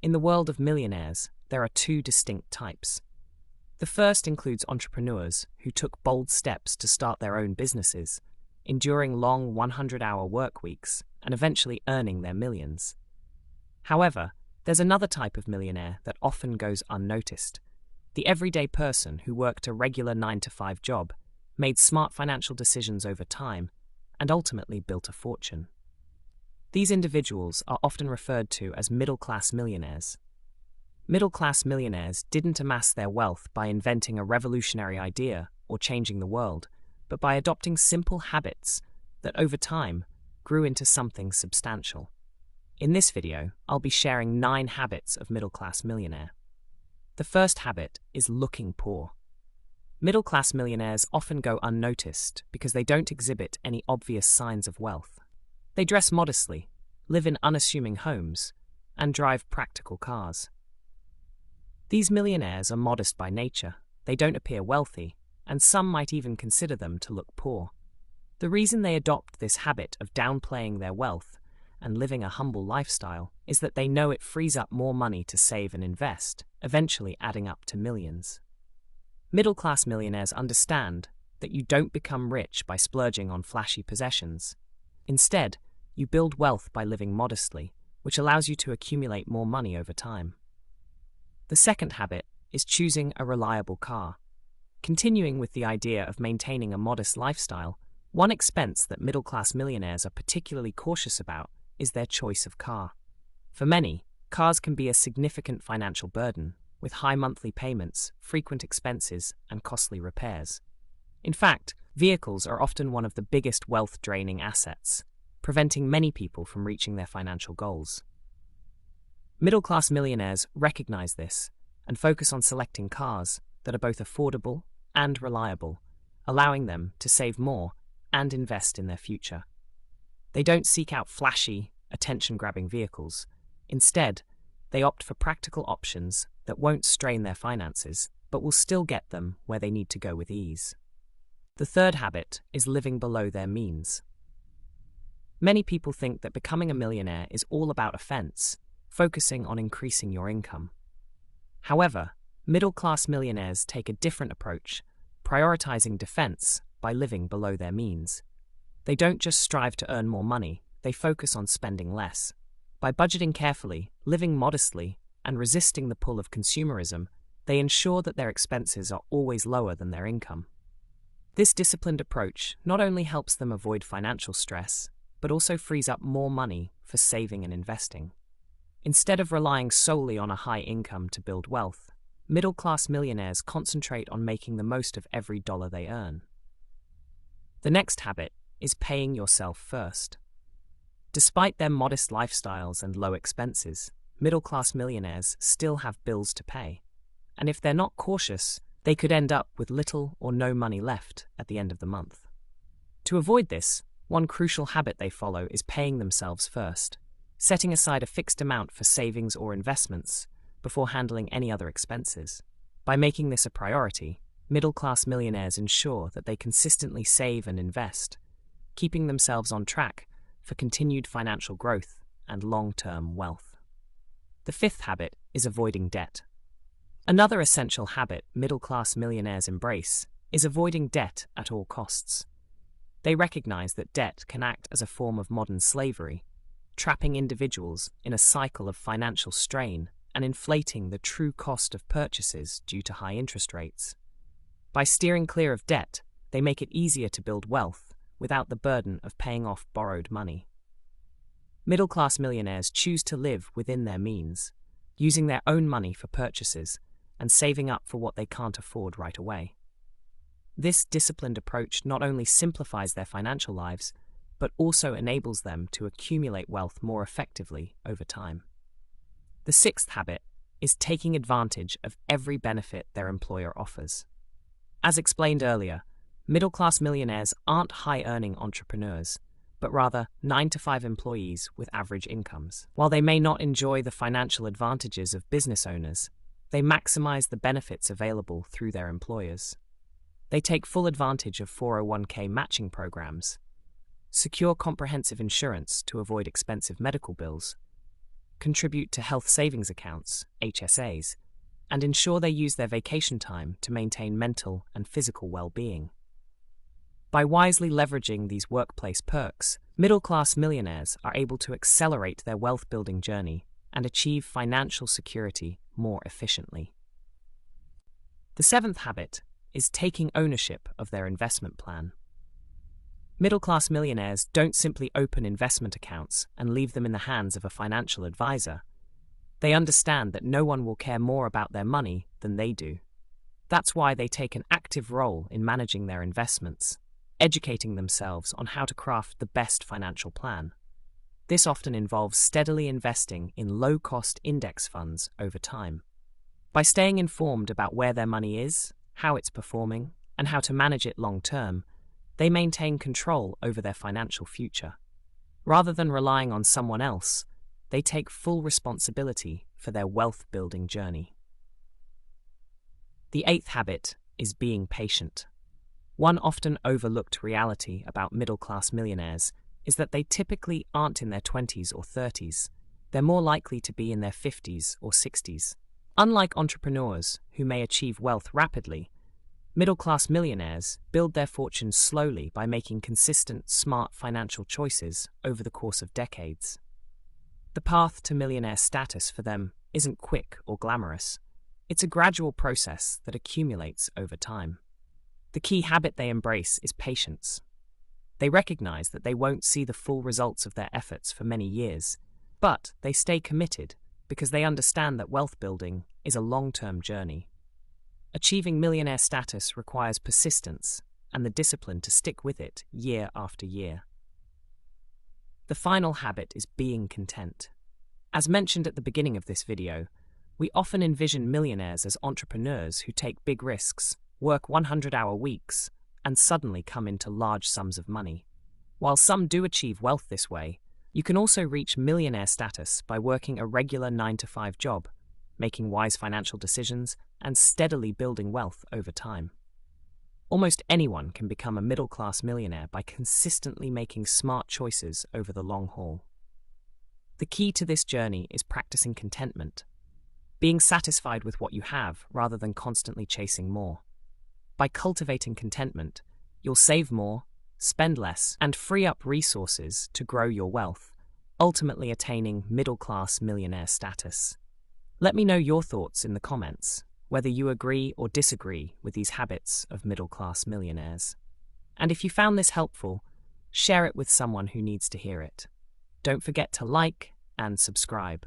In the world of millionaires, there are two distinct types. The first includes entrepreneurs who took bold steps to start their own businesses, enduring long 100-hour work weeks and eventually earning their millions. However, there's another type of millionaire that often goes unnoticed. The everyday person who worked a regular 9-to-5 job, made smart financial decisions over time, and ultimately built a fortune. These individuals are often referred to as middle-class millionaires. Middle-class millionaires didn't amass their wealth by inventing a revolutionary idea or changing the world, but by adopting simple habits that over time grew into something substantial. In this video, I'll be sharing 9 habits of middle-class millionaire. The first habit is looking poor. Middle-class millionaires often go unnoticed because they don't exhibit any obvious signs of wealth. They dress modestly, live in unassuming homes, and drive practical cars. These millionaires are modest by nature, they don't appear wealthy, and some might even consider them to look poor. The reason they adopt this habit of downplaying their wealth and living a humble lifestyle is that they know it frees up more money to save and invest, eventually adding up to millions. Middle-class millionaires understand that you don't become rich by splurging on flashy possessions. Instead, you build wealth by living modestly, which allows you to accumulate more money over time. The second habit is choosing a reliable car. Continuing with the idea of maintaining a modest lifestyle, one expense that middle-class millionaires are particularly cautious about is their choice of car. For many, cars can be a significant financial burden, with high monthly payments, frequent expenses, and costly repairs. In fact, vehicles are often one of the biggest wealth-draining assets, preventing many people from reaching their financial goals. Middle-class millionaires recognize this and focus on selecting cars that are both affordable and reliable, allowing them to save more and invest in their future. They don't seek out flashy, attention-grabbing vehicles. Instead, they opt for practical options that won't strain their finances, but will still get them where they need to go with ease. The third habit is living below their means. Many people think that becoming a millionaire is all about offense, focusing on increasing your income. However, middle-class millionaires take a different approach, prioritizing defense by living below their means. They don't just strive to earn more money, they focus on spending less. By budgeting carefully, living modestly, and resisting the pull of consumerism, they ensure that their expenses are always lower than their income. This disciplined approach not only helps them avoid financial stress, but also frees up more money for saving and investing. Instead of relying solely on a high income to build wealth, middle-class millionaires concentrate on making the most of every dollar they earn. The next habit is paying yourself first. Despite their modest lifestyles and low expenses, middle-class millionaires still have bills to pay. And if they're not cautious, they could end up with little or no money left at the end of the month. To avoid this, one crucial habit they follow is paying themselves first, setting aside a fixed amount for savings or investments before handling any other expenses. By making this a priority, middle-class millionaires ensure that they consistently save and invest, keeping themselves on track for continued financial growth and long-term wealth. The fifth habit is avoiding debt. Another essential habit middle-class millionaires embrace is avoiding debt at all costs. They recognize that debt can act as a form of modern slavery, trapping individuals in a cycle of financial strain and inflating the true cost of purchases due to high interest rates. By steering clear of debt, they make it easier to build wealth without the burden of paying off borrowed money. Middle-class millionaires choose to live within their means, using their own money for purchases and saving up for what they can't afford right away. This disciplined approach not only simplifies their financial lives, but also enables them to accumulate wealth more effectively over time. The sixth habit is taking advantage of every benefit their employer offers. As explained earlier, middle-class millionaires aren't high-earning entrepreneurs, but rather 9-to-5 employees with average incomes. While they may not enjoy the financial advantages of business owners, they maximize the benefits available through their employers. They take full advantage of 401k matching programs, secure comprehensive insurance to avoid expensive medical bills, contribute to health savings accounts, HSAs, and ensure they use their vacation time to maintain mental and physical well-being. By wisely leveraging these workplace perks, middle-class millionaires are able to accelerate their wealth-building journey and achieve financial security more efficiently. The seventh habit is taking ownership of their investment plan. Middle-class millionaires don't simply open investment accounts and leave them in the hands of a financial advisor. They understand that no one will care more about their money than they do. That's why they take an active role in managing their investments, educating themselves on how to craft the best financial plan. This often involves steadily investing in low-cost index funds over time. By staying informed about where their money is, how it's performing, and how to manage it long-term, they maintain control over their financial future. Rather than relying on someone else, they take full responsibility for their wealth-building journey. The eighth habit is being patient. One often overlooked reality about middle-class millionaires is that they typically aren't in their 20s or 30s. They're more likely to be in their 50s or 60s. Unlike entrepreneurs who may achieve wealth rapidly, middle-class millionaires build their fortunes slowly by making consistent, smart financial choices over the course of decades. The path to millionaire status for them isn't quick or glamorous. It's a gradual process that accumulates over time. The key habit they embrace is patience. They recognize that they won't see the full results of their efforts for many years, but they stay committed because they understand that wealth building is a long-term journey. Achieving millionaire status requires persistence and the discipline to stick with it year after year. The final habit is being content. As mentioned at the beginning of this video, we often envision millionaires as entrepreneurs who take big risks, work 100-hour weeks, and suddenly come into large sums of money. While some do achieve wealth this way, you can also reach millionaire status by working a regular 9-to-5 job, making wise financial decisions, and steadily building wealth over time. Almost anyone can become a middle-class millionaire by consistently making smart choices over the long haul. The key to this journey is practicing contentment, being satisfied with what you have rather than constantly chasing more. By cultivating contentment, you'll save more, spend less, and free up resources to grow your wealth, ultimately attaining middle-class millionaire status. Let me know your thoughts in the comments, whether you agree or disagree with these habits of middle-class millionaires. And if you found this helpful, share it with someone who needs to hear it. Don't forget to like and subscribe.